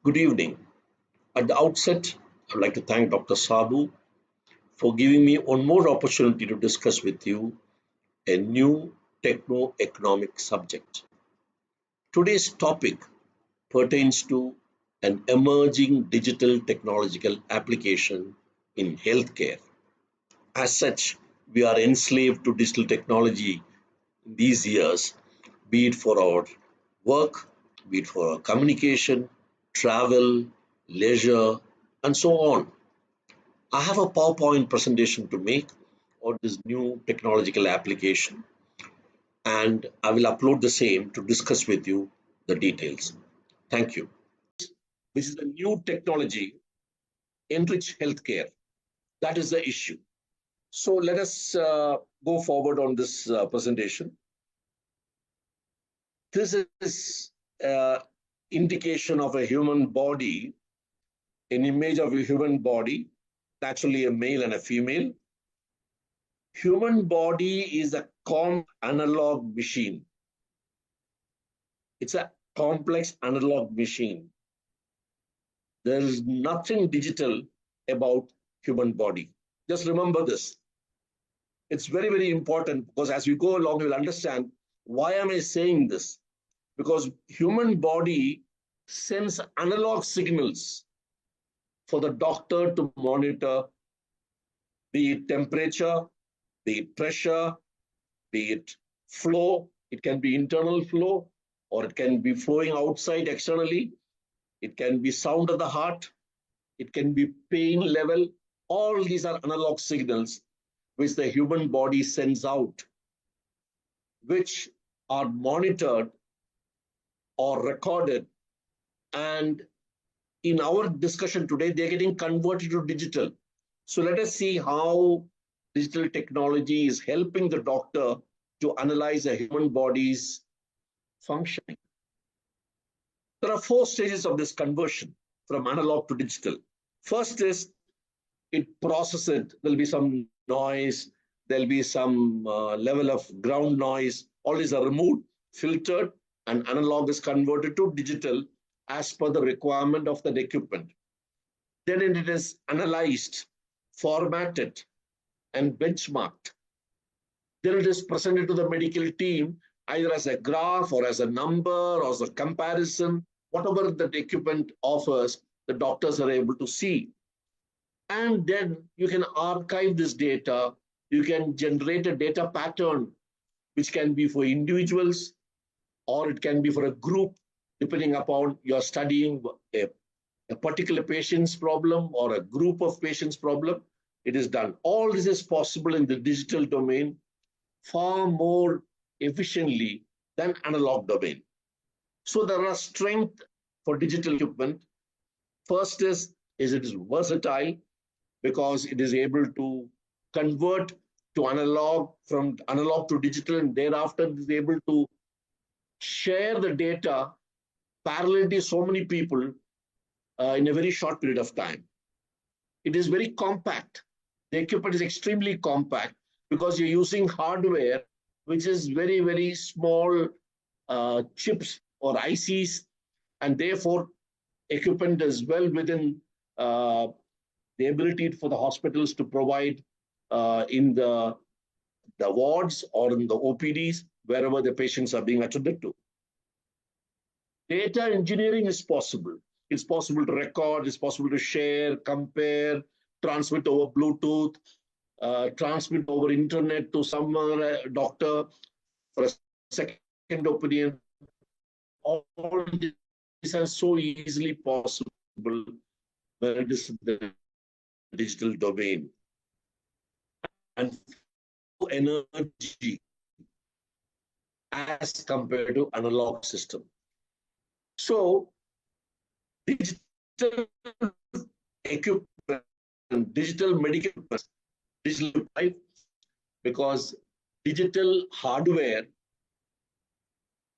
Good evening. At the outset, I'd like to thank Dr. Sabu for giving me one more opportunity to discuss with you a new techno-economic subject. Today's topic pertains to an emerging digital technological application in healthcare. As such, we are enslaved to digital technology in these years, be it for our work, be it for our communication, travel, leisure, and so on. I have a PowerPoint presentation to make on this new technological application, and I will upload the same to discuss with you the details. Thank you. This is a new technology, Enrich healthcare. That is the issue. So let us go forward on this presentation. This is indication of a human body, an image of a human body, naturally a male and a female. Human body is a analog machine. It's a complex analog machine. There is nothing digital about human body. Just remember this. It's very, very important because as we go along, you'll understand why am I saying this? Because human body sends analog signals for the doctor to monitor, be it temperature, be it pressure, be it flow. It can be internal flow, or it can be flowing outside externally. It can be sound of the heart. It can be pain level. All these are analog signals which the human body sends out, which are monitored or recorded. And in our discussion today, they're getting converted to digital. So let us see how digital technology is helping the doctor to analyze a human body's functioning. There are 4 stages of this conversion from analog to digital. First is it processes it. There'll be some noise. There'll be some level of ground noise. All these are removed, filtered, and analog is converted to digital as per the requirement of the equipment. Then it is analyzed, formatted, and benchmarked. Then it is presented to the medical team either as a graph or as a number or as a comparison. Whatever the equipment offers, the doctors are able to see. And then you can archive this data. You can generate a data pattern, which can be for individuals or it can be for a group, depending upon you're studying a particular patient's problem or a group of patients' problem. It is done. All this is possible in the digital domain far more efficiently than analog domain. So there are strengths for digital equipment. First is it is versatile because it is able to convert to analog, from analog to digital, and thereafter it is able to share the data parallelly to so many people in a very short period of time. It is very compact. The equipment is extremely compact because you're using hardware which is very, very small chips or ICs, and therefore equipment is well within the ability for the hospitals to provide in the wards or in the OPDs, wherever the patients are being attended to. Data engineering is possible. It's possible to record, it's possible to share, compare, transmit over Bluetooth, transmit over internet to some doctor for a second opinion. All these are so easily possible when it is in the digital domain. And energy as compared to analog system. So digital equipment, digital medical equipment, digital life, because digital hardware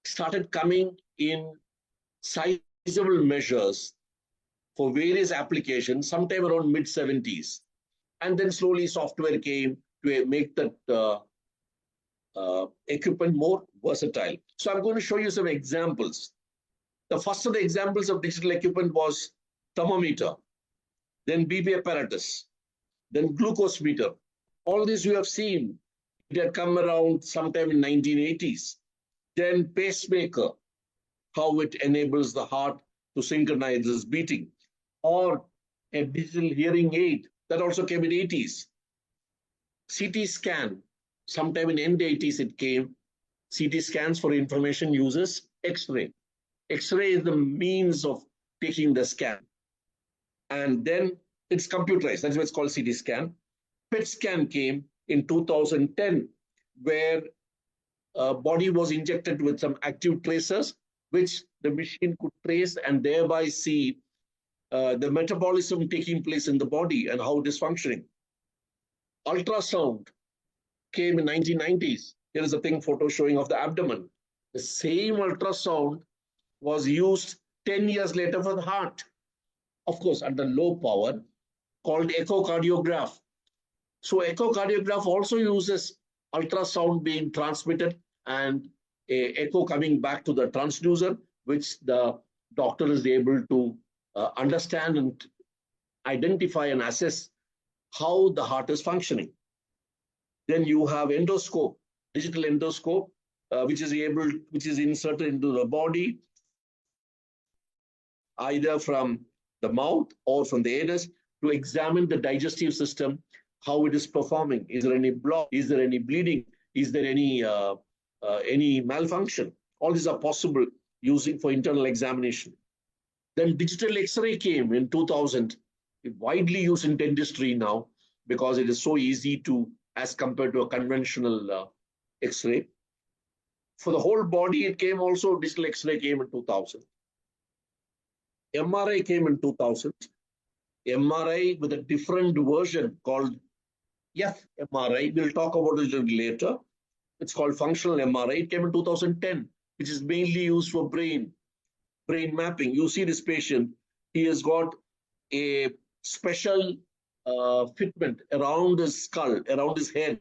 started coming in sizable measures for various applications sometime around mid-70s. And then slowly software came to make that equipment more versatile. So I'm going to show you some examples. The first of the examples of digital equipment was thermometer, then BP apparatus, then glucose meter. All this you have seen. It had come around sometime in 1980s. Then pacemaker, how it enables the heart to synchronize its beating, or a digital hearing aid that also came in 80s. CT scan, sometime in end 80s it came. CT scans for information uses X-ray. X-ray is the means of taking the scan. And then it's computerized. That's why it's called CT scan. PET scan came in 2010, where a body was injected with some active tracers, which the machine could trace and thereby see the metabolism taking place in the body and how it is functioning. Ultrasound came in 1990s. Here is a thing photo showing of the abdomen. The same ultrasound was used 10 years later for the heart, of course, under low power, called echocardiograph. So echocardiograph also uses ultrasound being transmitted and a echo coming back to the transducer, which the doctor is able to understand and identify and assess how the heart is functioning. Then you have endoscope, digital endoscope, which is inserted into the body, either from the mouth or from the anus, to examine the digestive system, how it is performing. Is there any block? Is there any bleeding? Is there any malfunction? All these are possible using for internal examination. Then digital X-ray came in 2000, widely used in dentistry now because it is so easy to, as compared to a conventional X-ray. For the whole body, it came also, digital X-ray came in 2000. MRI came in 2000. MRI with a different version called fMRI. We'll talk about it a little later. It's called functional MRI. It came in 2010, which is mainly used for brain mapping. You see this patient, he has got a special fitment around his skull, around his head,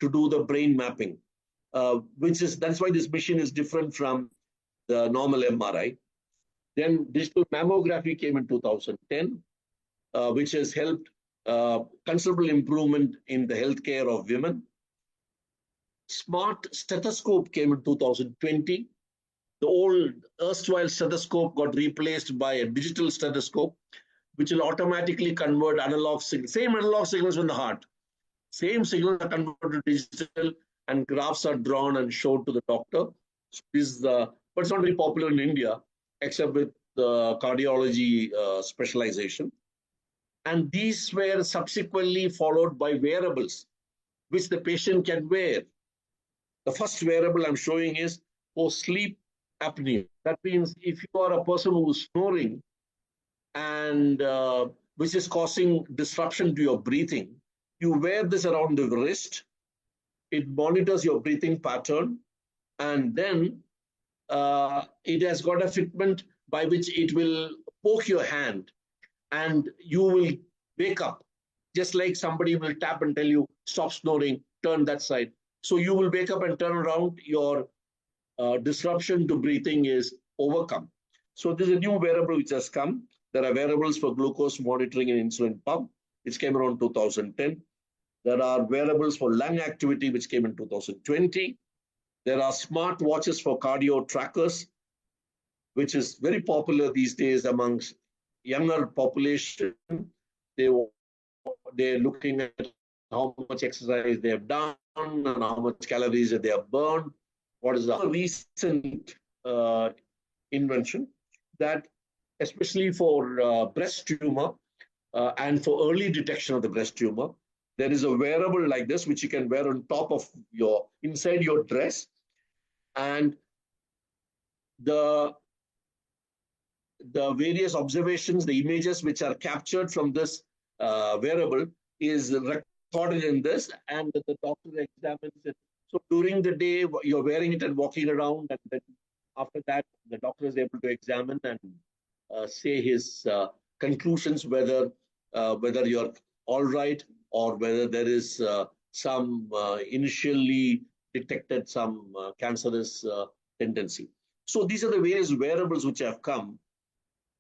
to do the brain mapping, that's why this machine is different from the normal MRI. Then digital mammography came in 2010, which has helped considerable improvement in the healthcare of women. Smart stethoscope came in 2020. The old erstwhile stethoscope got replaced by a digital stethoscope, which will automatically convert analog signals, same analog signals from the heart. Same signals are converted to digital and graphs are drawn and showed to the doctor. So but it's not very popular in India, except with the cardiology specialization. And these were subsequently followed by wearables, which the patient can wear. The first wearable I'm showing is for sleep apnea. That means if you are a person who's snoring and which is causing disruption to your breathing, you wear this around the wrist. It monitors your breathing pattern, and then it has got a fitment by which it will poke your hand and you will wake up, just like somebody will tap and tell you, stop snoring, turn that side. So you will wake up and turn around, your disruption to breathing is overcome. So this is a new wearable which has come. There are wearables for glucose monitoring and insulin pump, which came around 2010. There are wearables for lung activity, which came in 2020. There are smart watches for cardio trackers, which is very popular these days amongst younger population. They're looking at how much exercise they have done and how much calories that they have burned. What is the recent invention that, especially for breast tumor and for early detection of the breast tumor, there is a wearable like this, which you can wear on top of inside your dress. And the various observations, the images which are captured from this wearable is recorded in this, and the doctor examines it. So during the day, you're wearing it and walking around, and then after that, the doctor is able to examine and say his conclusions, whether you're all right or whether there is some initially detected some cancerous tendency. So these are the various wearables which have come,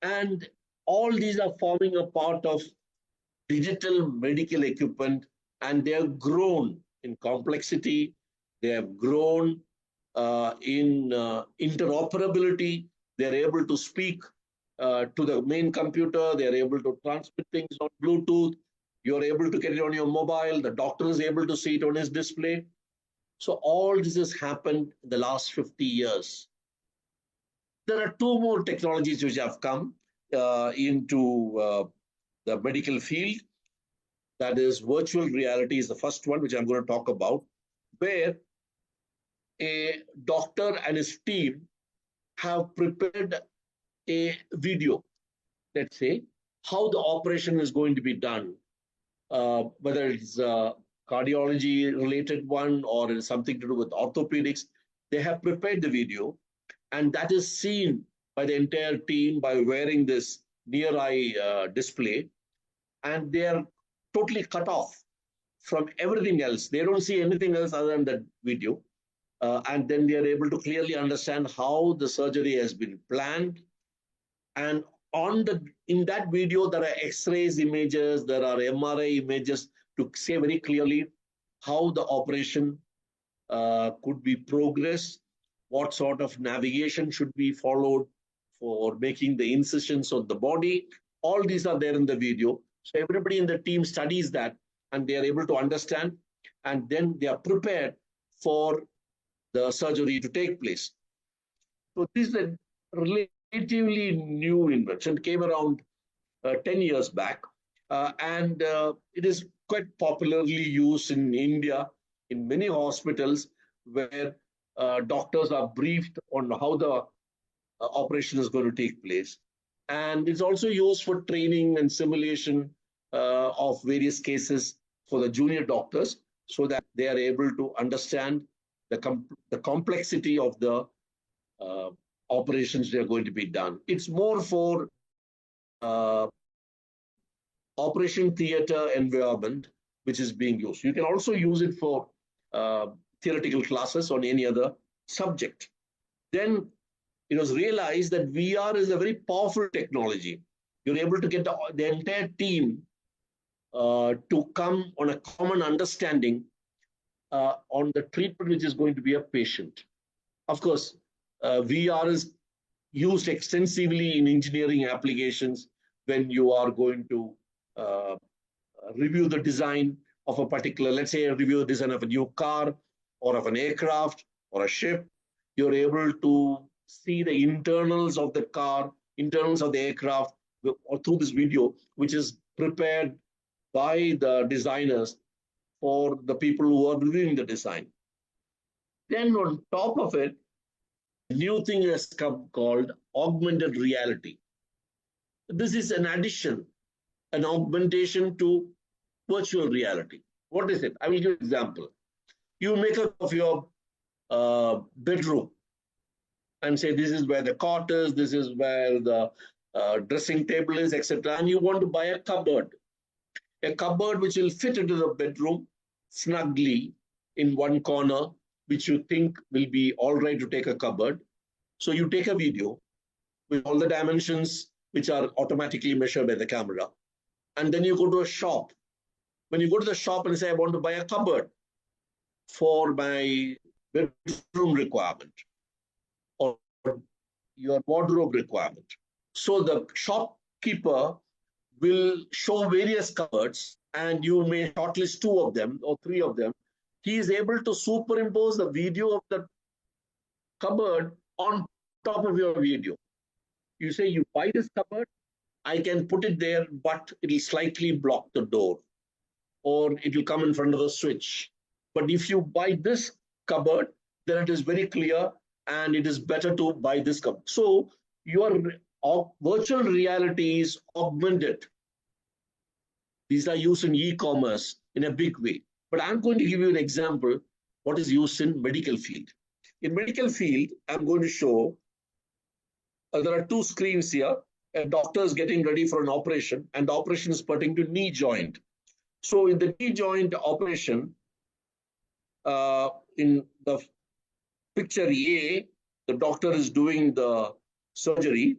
and all these are forming a part of digital medical equipment, and they have grown in complexity, they have grown in interoperability, they're able to speak to the main computer, they're able to transmit things on Bluetooth, you're able to get it on your mobile, the doctor is able to see it on his display. So all this has happened in the last 50 years. There are two more technologies which have come into the medical field. That is virtual reality is the first one, which I'm going to talk about, where a doctor and his team have prepared a video, let's say, how the operation is going to be done, whether it's a cardiology related one or it's something to do with orthopedics. They have prepared the video, and that is seen by the entire team by wearing this near eye display, and they are totally cut off from everything else. They don't see anything else other than that video. And then they are able to clearly understand how the surgery has been planned. And in that video, there are X-rays images, there are MRI images to say very clearly how the operation could be progressed, what sort of navigation should be followed for making the incisions on the body. All these are there in the video. So everybody in the team studies that, and they are able to understand, and then they are prepared for the surgery to take place. So this is a relatively new invention, came around 10 years back, and it is quite popularly used in India in many hospitals where doctors are briefed on how the operation is going to take place. And it's also used for training and simulation of various cases for the junior doctors so that they are able to understand the complexity of the operations that are going to be done. It's more for operation theater environment, which is being used. You can also use it for theoretical classes on any other subject. Then it was realized that VR is a very powerful technology. You're able to get the entire team to come on a common understanding on the treatment which is going to be a patient. Of course, VR is used extensively in engineering applications when you are going to review the design of a particular, let's say, review the design of a new car or of an aircraft or a ship. You're able to see the internals of the car, internals of the aircraft, or through this video, which is prepared by the designers for the people who are reviewing the design. Then on top of it, a new thing has come called augmented reality. This is an addition, an augmentation to virtual reality. What is it? I will give you an example. You make up of your bedroom and say this is where the cot is, this is where the dressing table is, etc. And you want to buy a cupboard which will fit into the bedroom snugly in one corner, which you think will be all right to take a cupboard. So you take a video with all the dimensions which are automatically measured by the camera. And then you go to a shop. When you go to the shop and say, I want to buy a cupboard for my bedroom requirement or your wardrobe requirement. So the shopkeeper will show various cupboards and you may shortlist 2 of them or 3 of them. He is able to superimpose the video of the cupboard on top of your video. You say, you buy this cupboard, I can put it there, but it will slightly block the door or it will come in front of the switch. But if you buy this cupboard, then it is very clear and it is better to buy this cupboard. So your virtual reality is augmented. These are used in e-commerce in a big way. But I'm going to give you an example what is used in medical field. In medical field, I'm going to show there are 2 screens here. A doctor is getting ready for an operation, and the operation is pertaining to knee joint. So in the knee joint operation, in the picture A, the doctor is doing the surgery,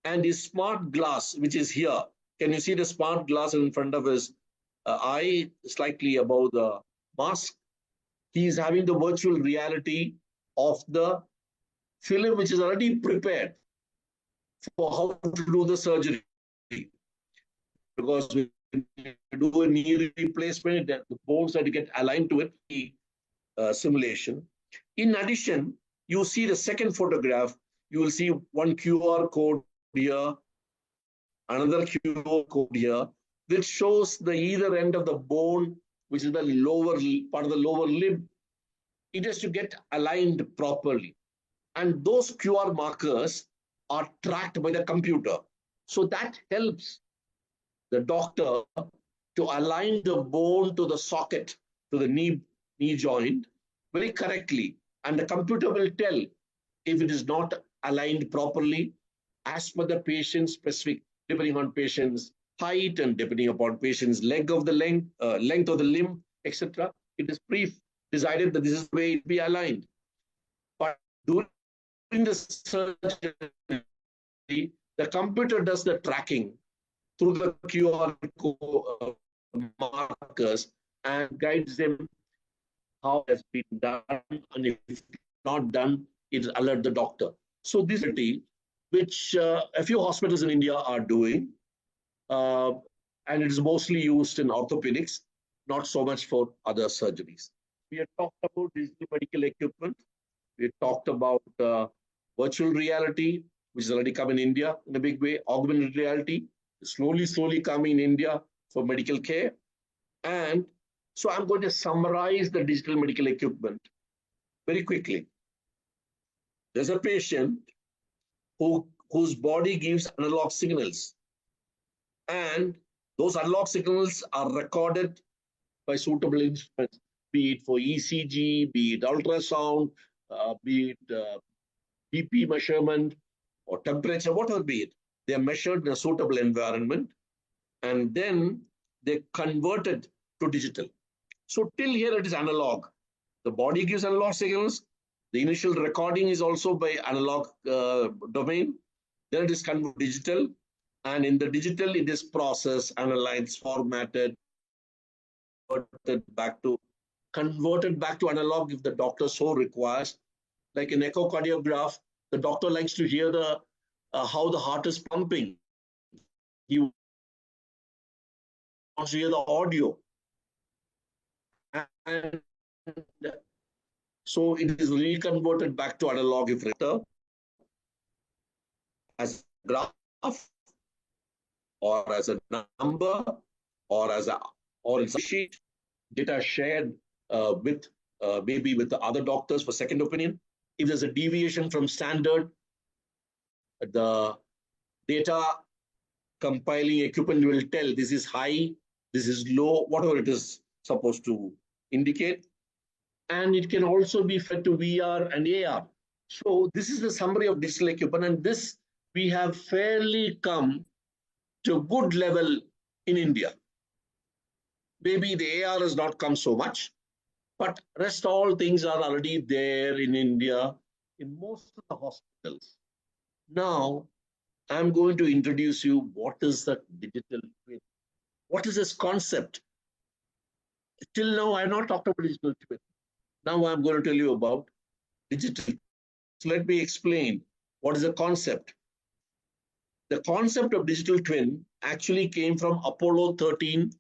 and his smart glass, which is here, can you see the smart glass in front of his eye, slightly above the mask? He is having the virtual reality of the film, which is already prepared for how to do the surgery. Because when you do a knee replacement, the bones that get aligned to it, the simulation. In addition, you see the second photograph, you will see one QR code here, another QR code here, which shows the either end of the bone, which is the lower part of the lower limb. It has to get aligned properly. And those QR markers are tracked by the computer. So that helps the doctor to align the bone to the socket, to the knee joint very correctly. And the computer will tell if it is not aligned properly as per the patient's specific, depending on patient's height and depending upon patient's length of the length of the limb, etc. It is pre-decided that this is the way it be aligned. But during the surgery, the computer does the tracking through the QR code markers and guides them how it has been done, and if it's not done, it alert the doctor. So this is which a few hospitals in India are doing, and it is mostly used in orthopedics, not so much for other surgeries. We have talked about digital medical equipment. We talked about virtual reality, which is already come in India in a big way. Augmented reality, slowly coming in India for medical care. And so I'm going to summarize the digital medical equipment very quickly. There's a patient whose body gives analog signals. And those analog signals are recorded by suitable instruments, be it for ECG, be it ultrasound, be it BP measurement or temperature, whatever be it. They are measured in a suitable environment, and then they converted to digital. So till here it is analog. The body gives analog signals. The initial recording is also by analog domain. Then it is converted digital. And in the digital, it is processed, analyzed, formatted, converted back to analog if the doctor so requires. Like an echocardiograph, the doctor likes to hear the how the heart is pumping. He wants to hear the audio. And so it is reconverted back to analog if written as a graph or as a number or as a sheet, data shared with maybe with the other doctors for second opinion. If there's a deviation from standard, the data compiling equipment will tell this is high, this is low, whatever it is supposed to indicate. And it can also be fed to VR and AR. So this is the summary of digital equipment, and this we have fairly come to a good level in India. Maybe the AR has not come so much, but rest all things are already there in India in most of the hospitals. Now, I'm going to introduce you what is the digital twin. What is this concept? Till now, I have not talked about digital twin. Now I'm going to tell you about digital. So let me explain what is the concept. The concept of digital twin actually came from Apollo 13,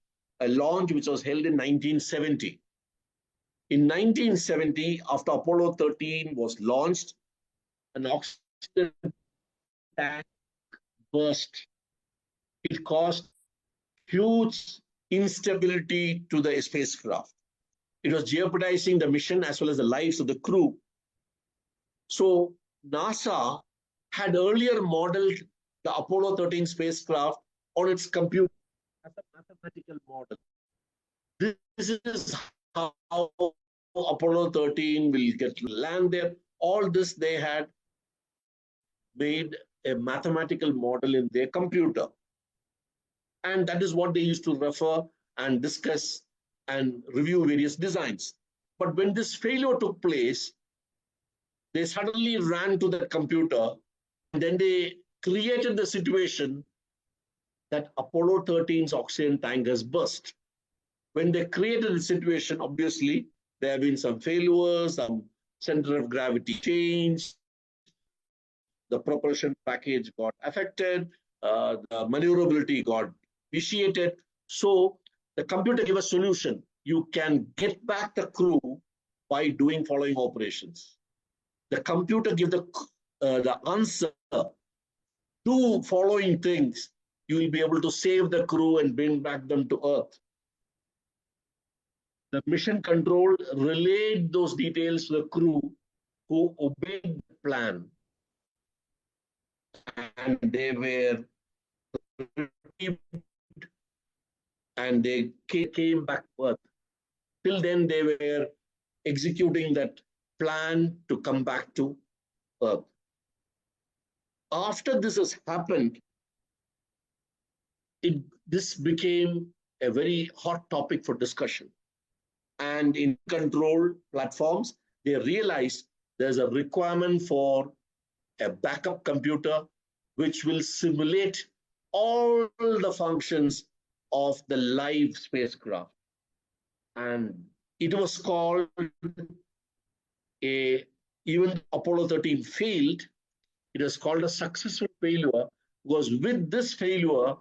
a launch which was held in 1970. In 1970, after Apollo 13 was launched, an oxygen tank burst. It caused huge instability to the spacecraft. It was jeopardizing the mission as well as the lives of the crew. So NASA had earlier modeled the Apollo 13 spacecraft on its computer as a mathematical model. This is how Apollo 13 will get to land there. All this they had made a mathematical model in their computer. And that is what they used to refer and discuss and review various designs. But when this failure took place, They suddenly ran to the computer, and then they created the situation that Apollo 13's oxygen tank has burst. When they created the situation, obviously, there have been some failures, some center of gravity change, the propulsion package got affected, the maneuverability got vitiated. So the computer gave a solution. You can get back the crew by doing following operations. The computer gives the answer to following things. You will be able to save the crew and bring back them to Earth. The mission control relayed those details to the crew who obeyed the plan, and they were and they came back to Earth. Till then, they were executing that plan to come back to Earth. After this has happened, this became a very hot topic for discussion. And in control platforms, they realized there's a requirement for a backup computer which will simulate all the functions of the live spacecraft. And it was called even Apollo 13 failed, it was called a successful failure because with this failure,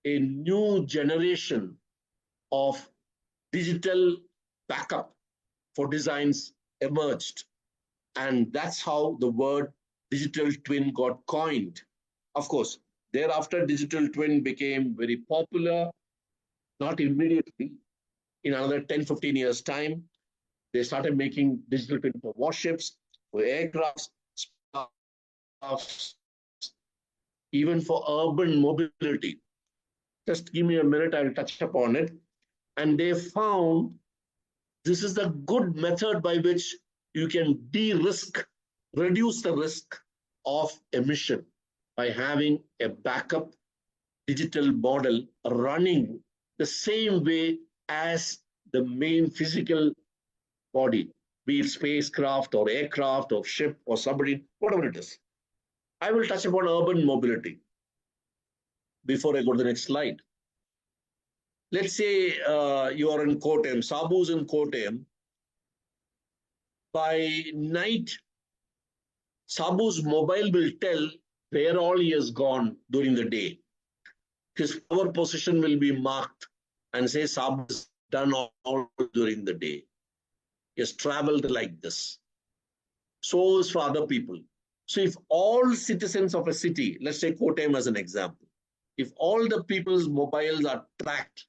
a new generation of digital backup for designs emerged. And that's how the word digital twin got coined. Of course, thereafter, digital twin became very popular, not immediately. In another 10, 15 years' time, they started making digital twin for warships, for aircrafts, even for urban mobility. Just give me a minute, I'll touch upon it. And they found this is a good method by which you can de-risk, reduce the risk of emission by having a backup digital model running the same way as the main physical body, be it spacecraft or aircraft or ship or submarine, whatever it is. I will touch upon urban mobility before I go to the next slide. Let's say you are in Kottayam, Sabu's in Kottayam. By night, Sabu's mobile will tell where all he has gone during the day. His power position will be marked and say Sabu has done all during the day. He has traveled like this. So is for other people. So if all citizens of a city, let's take Kottayam as an example, if all the people's mobiles are tracked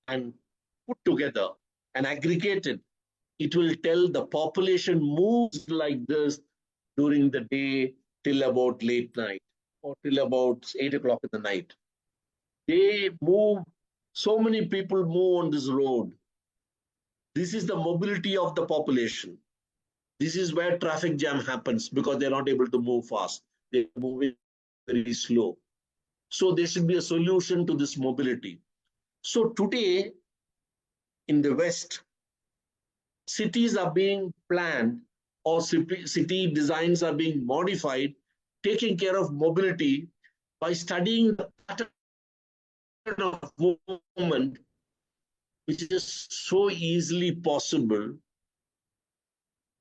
and put together and aggregated, it will tell the population moves like this during the day till about late night or till about 8 o'clock in the night. They move, so many people move on this road. This is the mobility of the population. This is where traffic jam happens because they're not able to move fast. They're moving very slow. So there should be a solution to this mobility. So today in the West, cities are being planned or city designs are being modified, taking care of mobility by studying the pattern of movement, which is so easily possible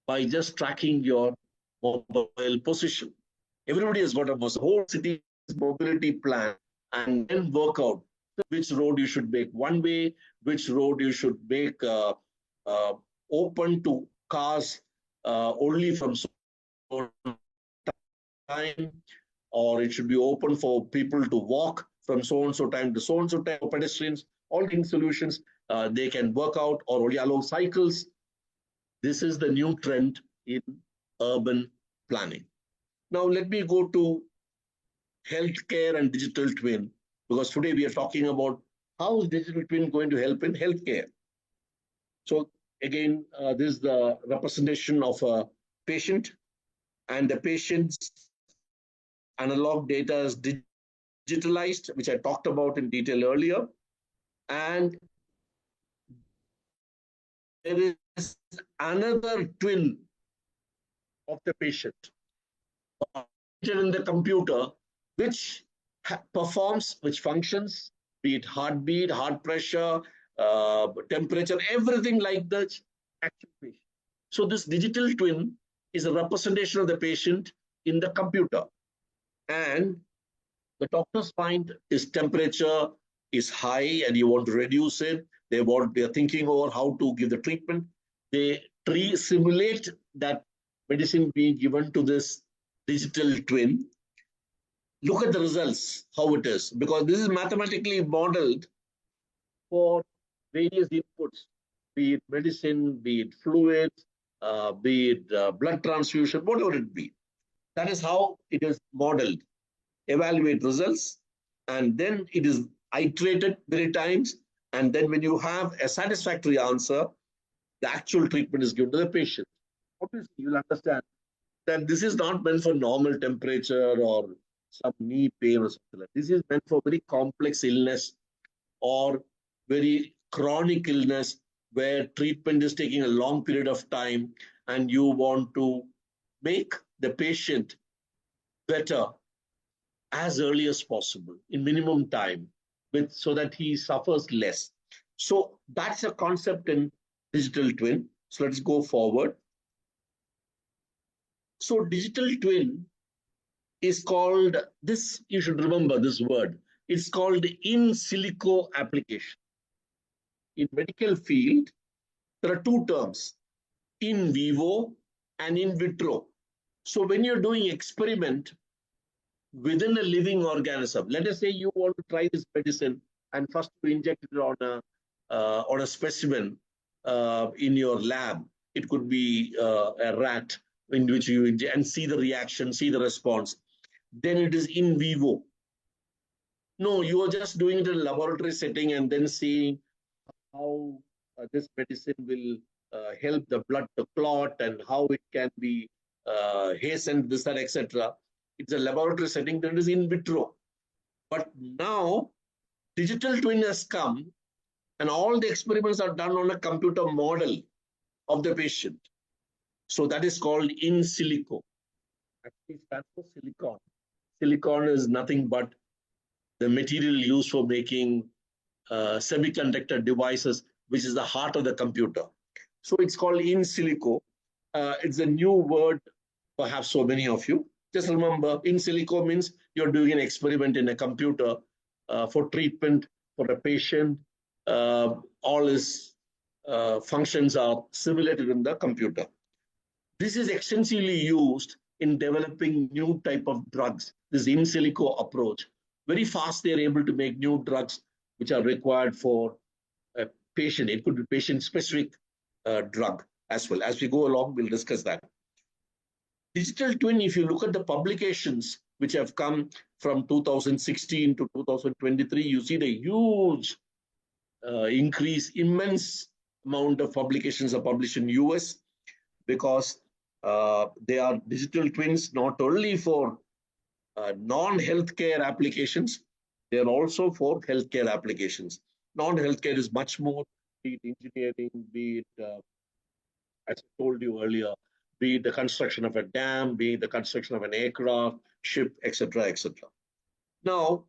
by just tracking your mobile position. Everybody has got a whole city's mobility plan and then work out which road you should make one way, which road you should make open to cars only from so time, or it should be open for people to walk from so and so time to so and so time, for pedestrians. All these solutions they can work out, or only allow cycles. This is the new trend in urban planning. Now let me go to healthcare and digital twin, because today we are talking about how is digital twin going to help in healthcare. So again, this is the representation of a patient, and the patient's analog data is digitalized, which I talked about in detail earlier. And there is another twin of the patient in the computer, which performs, which functions, be it heartbeat, heart pressure, temperature, everything like the actual patient. So this digital twin is a representation of the patient in the computer. And the doctors find his temperature is high and you want to reduce it. They're thinking over how to give the treatment. They simulate that medicine being given to this digital twin. Look at the results, how it is, because this is mathematically modeled for various inputs, be it medicine, be it fluids, be it blood transfusion, whatever it be. That is how it is modeled. Evaluate results, and then it is iterated many times. And then when you have a satisfactory answer, the actual treatment is given to the patient. Obviously, you'll understand that this is not meant for normal temperature or some knee pain or something like that. This is meant for very complex illness or very chronic illness where treatment is taking a long period of time and you want to make the patient better as early as possible in minimum time so that he suffers less. So that's a concept in digital twin. So let's go forward. So digital twin is called this, you should remember this word. It's called in silico application. In medical field, there are two terms, in vivo and in vitro. So when you're doing experiment within a living organism, let us say you want to try this medicine and first you inject it on a specimen in your lab. It could be a rat in which you inject and see the reaction, see the response. Then it is in vivo. No, you are just doing it in a laboratory setting and then seeing how this medicine will help the blood to clot and how it can be hastened, this, that, etc. It's a laboratory setting that is in vitro. But now, digital twin has come and all the experiments are done on a computer model of the patient. So that is called in silico. Actually, it stands for silicon. Silicon is nothing but the material used for making semiconductor devices, which is the heart of the computer. So it's called in silico. It's a new word, perhaps so many of you. Just remember, in silico means you're doing an experiment in a computer for treatment for a patient. All his functions are simulated in the computer. This is extensively used in developing new type of drugs. This in silico approach. Very fast, they're able to make new drugs which are required for a patient. It could be patient-specific drug as well. As we go along, we'll discuss that. Digital twin, if you look at the publications which have come from 2016 to 2023, you see the huge increase, immense amount of publications are published in US because they are digital twins not only for non-healthcare applications, they are also for healthcare applications. Non-healthcare is much more, be it engineering, be it, as I told you earlier, be it the construction of a dam, be it the construction of an aircraft, ship, etc., etc. Now,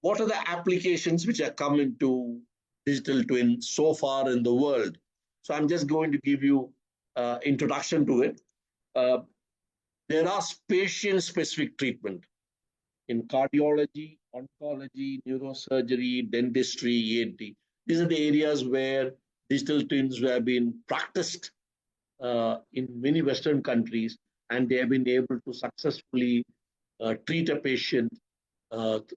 what are the applications which are coming to digital twin so far in the world? So I'm just going to give you introduction to it. There are patient-specific treatment in cardiology, oncology, neurosurgery, dentistry, ENT. These are the areas where digital twins have been practiced in many Western countries, and they have been able to successfully treat a patient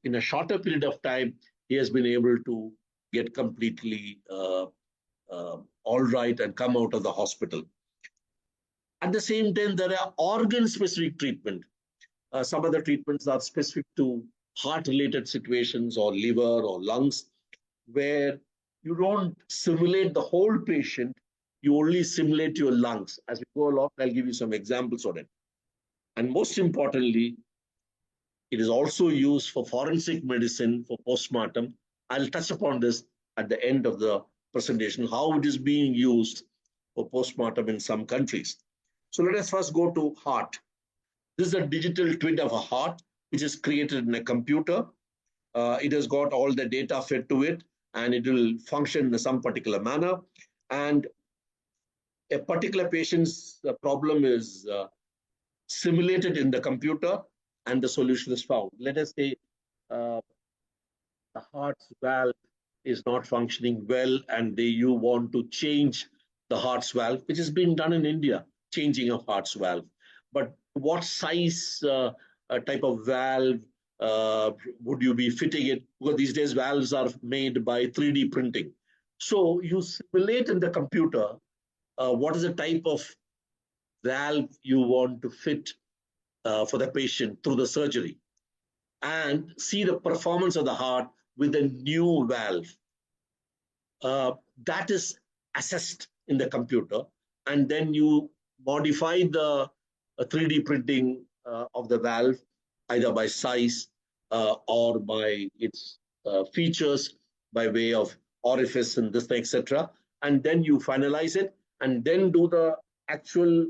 in a shorter period of time. He has been able to get completely all right and come out of the hospital. At the same time, there are organ-specific treatment. Some of the treatments are specific to heart-related situations or liver or lungs, where you don't simulate the whole patient, you only simulate your lungs. As we go along, I'll give you some examples on it. And most importantly, it is also used for forensic medicine for postmortem. I'll touch upon this at the end of the presentation, how it is being used for postmortem in some countries. So let us first go to heart. This is a digital twin of a heart, which is created in a computer. It has got all the data fed to it, and it will function in some particular manner. And a particular patient's problem is simulated in the computer, and the solution is found. Let us say uh, the heart's valve is not functioning well, and you want to change the heart's valve, which is being done in India, changing of heart's valve. But what size type of valve would you be fitting it? Because these days valves are made by 3D printing. So you simulate in the computer what is the type of valve you want to fit for the patient through the surgery, and see the performance of the heart with a new valve. That is assessed in the computer, and then you modify the 3D printing of the valve either by size or by its features by way of orifice and this, etc. And then you finalize it and then do the actual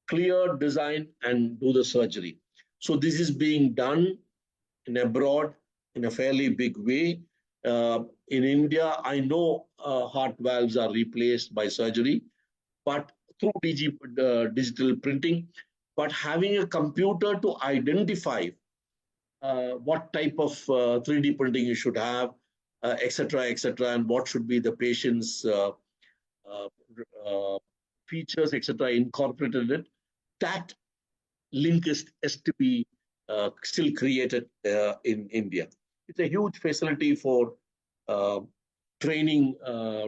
clear design and do the surgery. So this is being done in abroad in a fairly big way. In India, I know heart valves are replaced by surgery, but through digital printing. But having a computer to identify what type of 3D printing you should have, etc., and what should be the patient's uh, features, etc., incorporated in it, that link is to be still created in India. It's a huge facility for uh, training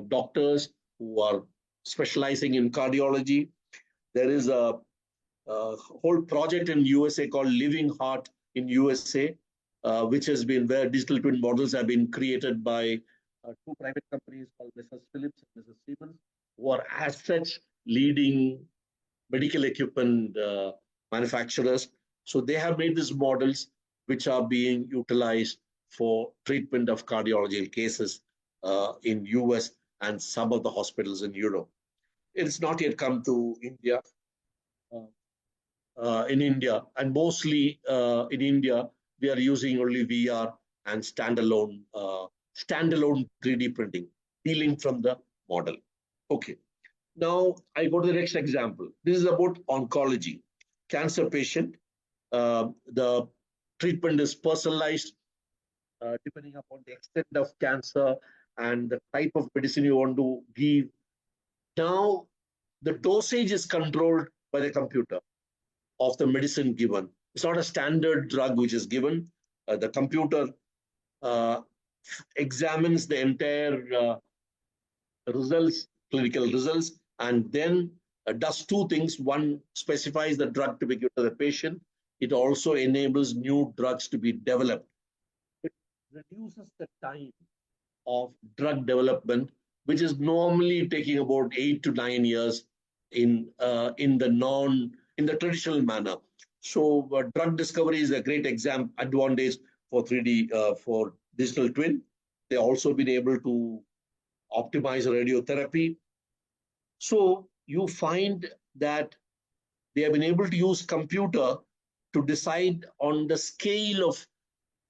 doctors who are specializing in cardiology. There is a whole project in USA called Living Heart in USA, which has been where digital twin models have been created by two private companies called Mrs. Philips and Mrs. Siemens, who are as such leading medical equipment manufacturers. So they have made these models which are being utilized for treatment of cardiology cases in US and some of the hospitals in Europe. It's not yet come to India. Uh, in India, and mostly in India, we are using only VR and standalone 3D printing, dealing from the model. Okay. Now I go to the next example. This is about oncology. Cancer patient. The treatment is personalized depending upon the extent of cancer and the type of medicine you want to give. Now the dosage is controlled by the computer of the medicine given. It's not a standard drug which is given. The computer uh, examines the entire results, clinical results, and then does two things. One, specifies the drug to be given to the patient. It also enables new drugs to be developed. It reduces the time of drug development, which is normally taking about 8 to 9 years in the traditional manner. So drug discovery is a great advantage for 3D for digital twin. They also been able to optimize radiotherapy. So you find that they have been able to use computer to decide on the scale of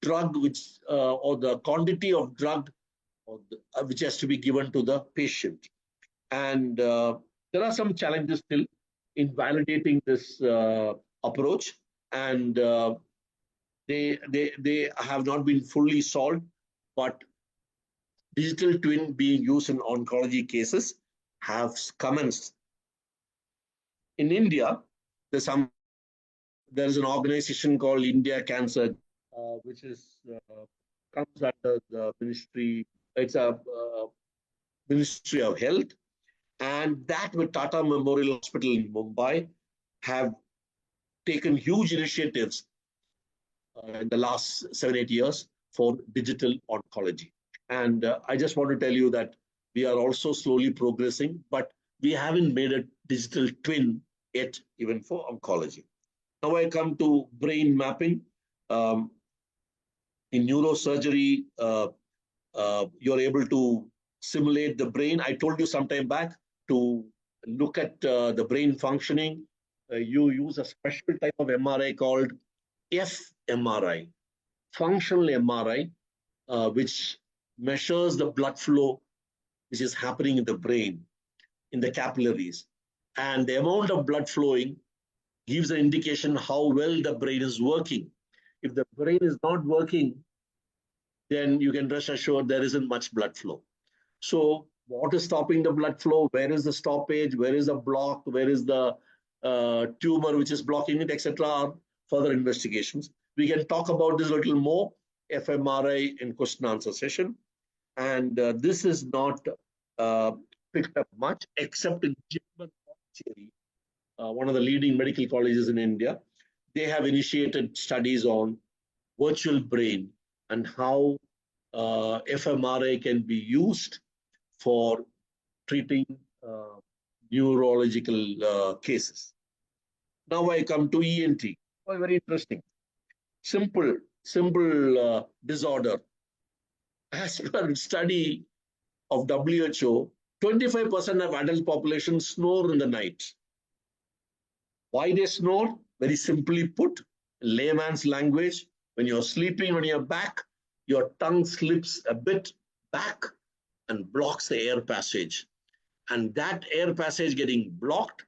drug or the quantity of drug which has to be given to the patient. And there are some challenges still in validating this approach, and they have not been fully solved. But digital twin being used in oncology cases have commenced. In India, there's an organization called India Cancer, which is comes under the ministry. It's a Ministry of Health, and that with Tata Memorial Hospital in Mumbai have taken huge initiatives in the last 7, 8 years for digital oncology. And I just want to tell you that we are also slowly progressing, but we haven't made a digital twin yet, even for oncology. Now I come to brain mapping. Um, in neurosurgery, you're able to simulate the brain. I told you some time back to look at the brain functioning you use a special type of MRI called fMRI, functional MRI, which measures the blood flow which is happening in the brain, in the capillaries. And the amount of blood flowing gives an indication how well the brain is working. If the brain is not working, then you can rest assured there isn't much blood flow. So, what is stopping the blood flow? Where is the stoppage? Where is the block? Where is the tumor which is blocking it, etc.? Further investigations. We can talk about this a little more, fMRI in question answer session. And this is not uh, picked up much, except in German, one of the leading medical colleges in India. They have initiated studies on virtual brain and how fMRI can be used for treating neurological cases. Now I come to ENT. Oh, very interesting. Simple disorder. As per study of WHO, 25% of adult population snore in the night. Why they snore? Very simply put, layman's language, when you're sleeping on your back, your tongue slips a bit back and blocks the air passage. And that air passage getting blocked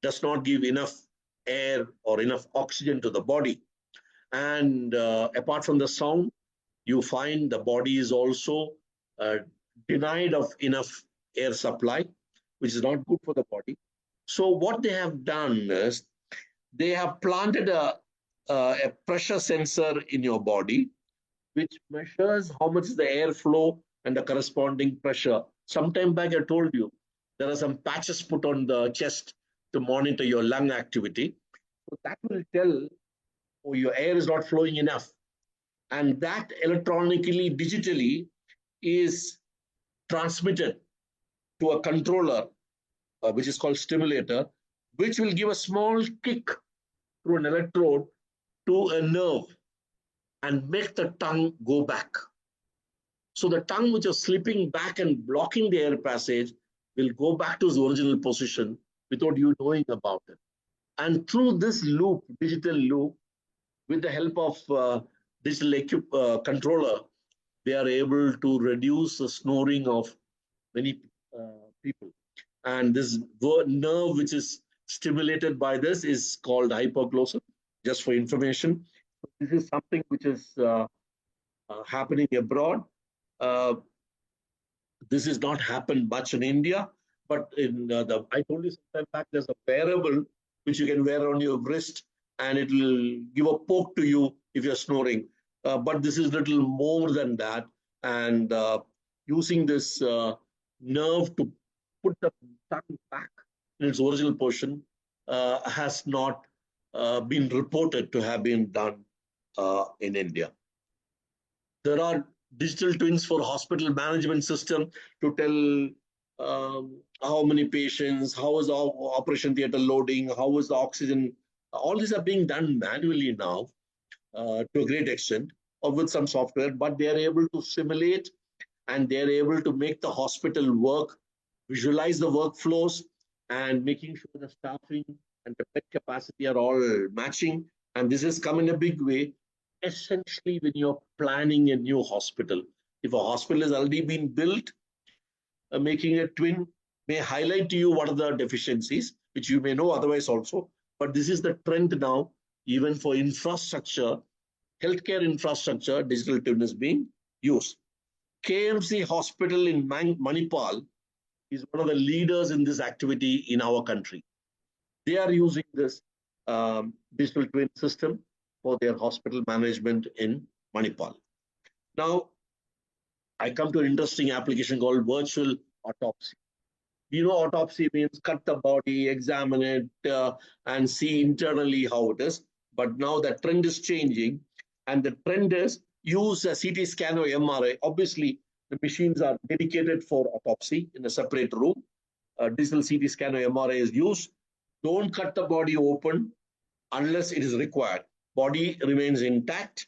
does not give enough air or enough oxygen to the body. And apart from the sound, you find the body is also uh, denied of enough air supply, which is not good for the body. So what they have done is they have planted a pressure sensor in your body, which measures how much is the airflow and the corresponding pressure. Sometime back, I told you there are some patches put on the chest to monitor your lung activity. So that will tell, oh, your air is not flowing enough. And that electronically, digitally is transmitted to a controller, which is called stimulator, which will give a small kick through an electrode to a nerve and make the tongue go back. So the tongue which is slipping back and blocking the air passage will go back to its original position without you knowing about it. And through this loop, digital loop, with the help of digital controller, they are able to reduce the snoring of many people. And this nerve which is stimulated by this is called hypoglossal, just for information. This is something which is happening abroad. Uh, this has not happened much in India, but in I told you sometime back, there's a wearable which you can wear on your wrist, and it will give a poke to you if you're snoring. But this is little more than that, and using this nerve to put the tongue back in its original position has not been reported to have been done in India. There are digital twins for hospital management system to tell how many patients, how is the operation theater loading, how is the oxygen. All these are being done manually now to a great extent, or with some software, but they are able to simulate and they're able to make the hospital work, visualize the workflows, and making sure the staffing and the bed capacity are all matching. And this has come in a big way, essentially, when you're planning a new hospital. If a hospital has already been built, making a twin may highlight to you what are the deficiencies, which you may know otherwise also. But this is the trend now, even for infrastructure, healthcare infrastructure, digital twin is being used. KMC Hospital in Manipal is one of the leaders in this activity in our country. They are using this digital twin system for their hospital management in Manipal. Now, I come to an interesting application called virtual autopsy. You know, autopsy means cut the body, examine it, and see internally how it is. But now the trend is changing, and the trend is use a CT scan or MRI. Obviously, the machines are dedicated for autopsy in a separate room. Digital CT scan or MRI is used. Don't cut the body open unless it is required. Body remains intact,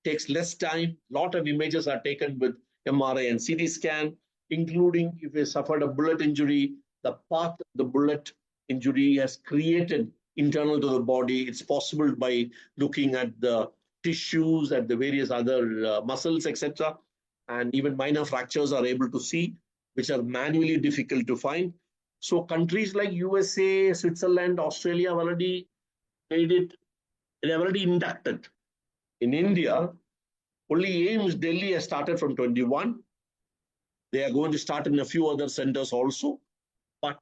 takes less time. Lot of images are taken with MRI and CT scan, including if you suffered a bullet injury, the path the bullet injury has created internal to the body. It's possible by looking at the tissues, at the various other muscles, etc. And even minor fractures are able to see, which are manually difficult to find. So countries like USA, Switzerland, Australia have already made it, they have already inducted. In India, only AIMS Delhi has started from 21. They are going to start in a few other centers also. But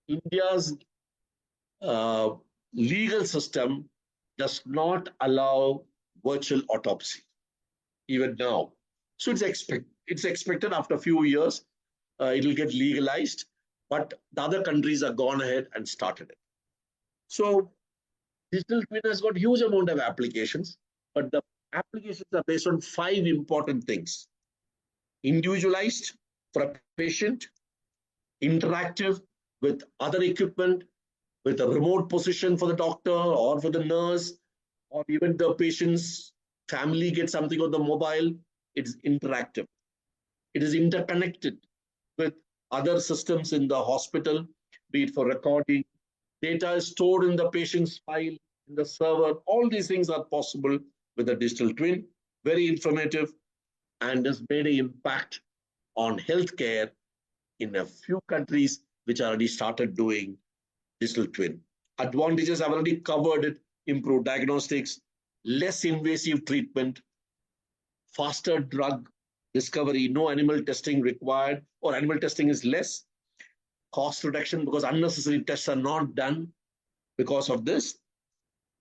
India's uh, legal system does not allow virtual autopsy, even now. So it's expected after a few years, it will get legalized. But the other countries have gone ahead and started it. So digital twin has got huge amount of applications, but the applications are based on 5 important things: individualized for a patient, interactive with other equipment, with a remote position for the doctor or for the nurse, or even the patient's family gets something on the mobile. It's interactive. It is interconnected with other systems in the hospital, be it for recording. Data is stored in the patient's file, in the server. All these things are possible with a digital twin. Very informative and has made an impact on healthcare in a few countries which already started doing digital twin. Advantages I've already covered it: improved diagnostics, less invasive treatment, faster drug discovery, no animal testing required, or animal testing is less, cost reduction because unnecessary tests are not done. Because of this,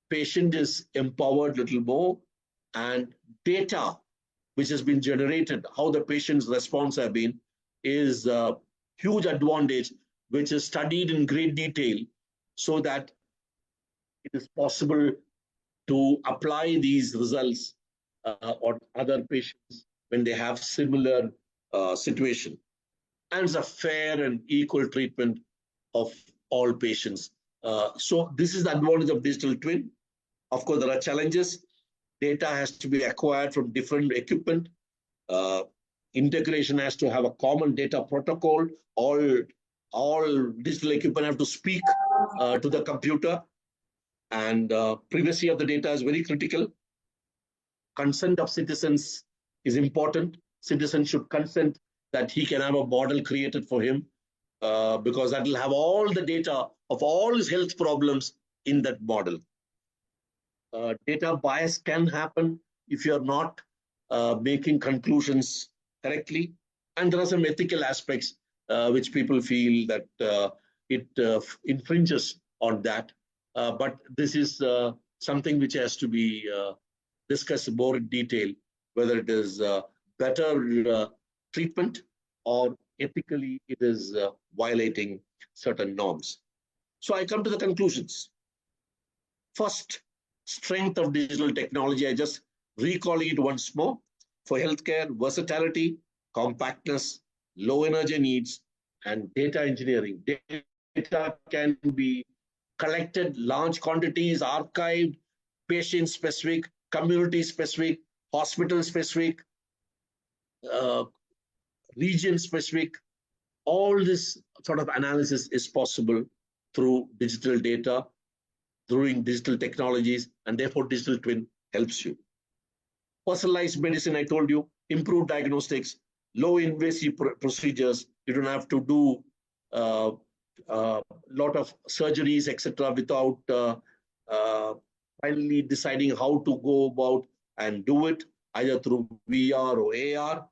patient is empowered a little more, and data which has been generated, how the patient's response have been, is a huge advantage, which is studied in great detail so that it is possible to apply these results on other patients when they have similar situation. And it's a fair and equal treatment of all patients. So this is the advantage of digital twin. Of course, there are challenges. Data has to be acquired from different equipment. Uh, Integration has to have a common data protocol. All digital equipment have to speak to the computer, and privacy of the data is very critical. Consent of citizens is important. Citizens should consent that he can have a model created for him, because that will have all the data of all his health problems in that model. Data bias can happen if you're not making conclusions correctly. And there are some ethical aspects which people feel that it infringes on that. But this is something which has to be discussed more in detail, whether it is better treatment or ethically it is violating certain norms. So I come to the conclusions. First, strength of digital technology. I just recalling it once more. For healthcare, versatility, compactness, low energy needs, and data engineering. Data can be collected, large quantities, archived, patient specific, community specific, hospital specific, uh, region specific. All this sort of analysis is possible through digital data, through digital technologies, and therefore digital twin helps you. Personalized medicine, I told you, improved diagnostics, low invasive procedures. You don't have to do a lot of surgeries, etc., without uh, finally deciding how to go about and do it, either through VR or AR.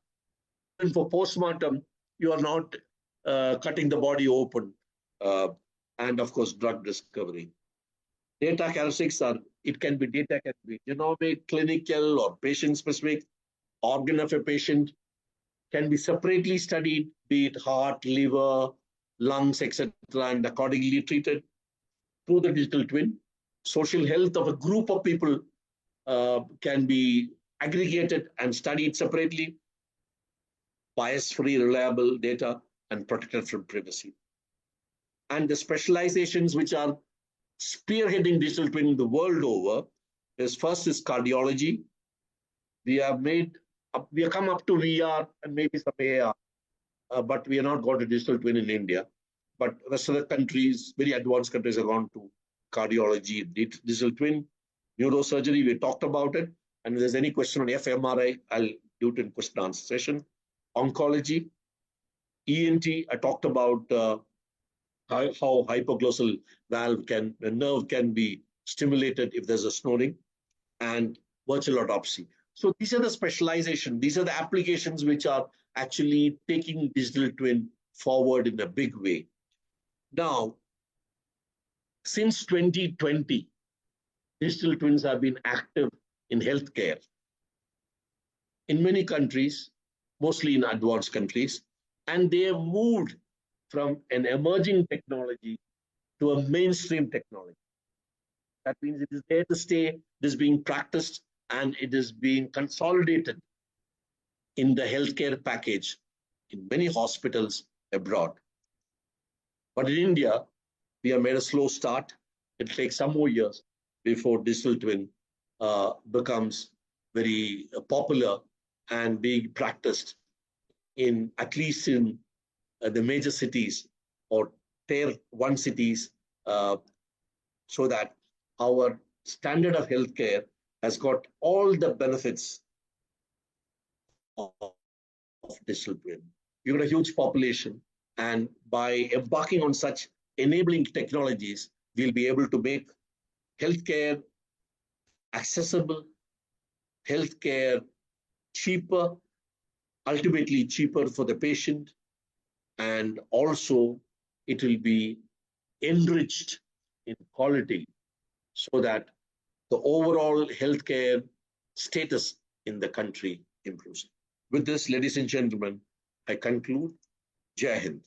And for postmortem, you are not cutting the body open. Uh, and of course, drug discovery. Data characteristics are, it can be data can be genomic, clinical, or patient specific. Organ of a patient can be separately studied, be it heart, liver, lungs, etc., and accordingly treated through the digital twin. Social health of a group of people can be aggregated and studied separately. Bias-free, reliable data and protected from privacy. And the specializations which are spearheading digital twin the world over is, first is cardiology. We have come up to VR and maybe some AR, but we are not got to digital twin in India. But rest of the countries, very advanced countries, have gone to cardiology, digital twin, neurosurgery, we talked about it. And if there's any question on fMRI, I'll do it in question and answer session. Oncology, ENT, I talked about how hypoglossal nerve can be stimulated if there's a snoring, and virtual autopsy. So these are the specialization. These are the applications which are actually taking digital twin forward in a big way. Now, since 2020, digital twins have been active in healthcare in many countries, mostly in advanced countries, and they have moved from an emerging technology to a mainstream technology. That means it is there to stay, it is being practiced, and it is being consolidated in the healthcare package in many hospitals abroad. But in India, we have made a slow start. It takes some more years before digital twin becomes very popular and being practiced in at least in the major cities or tier one cities, so that our standard of healthcare has got all the benefits of digital twin. You've got a huge population, and by embarking on such enabling technologies, we'll be able to make healthcare accessible, healthcare cheaper, ultimately cheaper for the patient, and also it will be enriched in quality so that the overall healthcare status in the country improves. With this, ladies and gentlemen, I conclude. Jai Hind.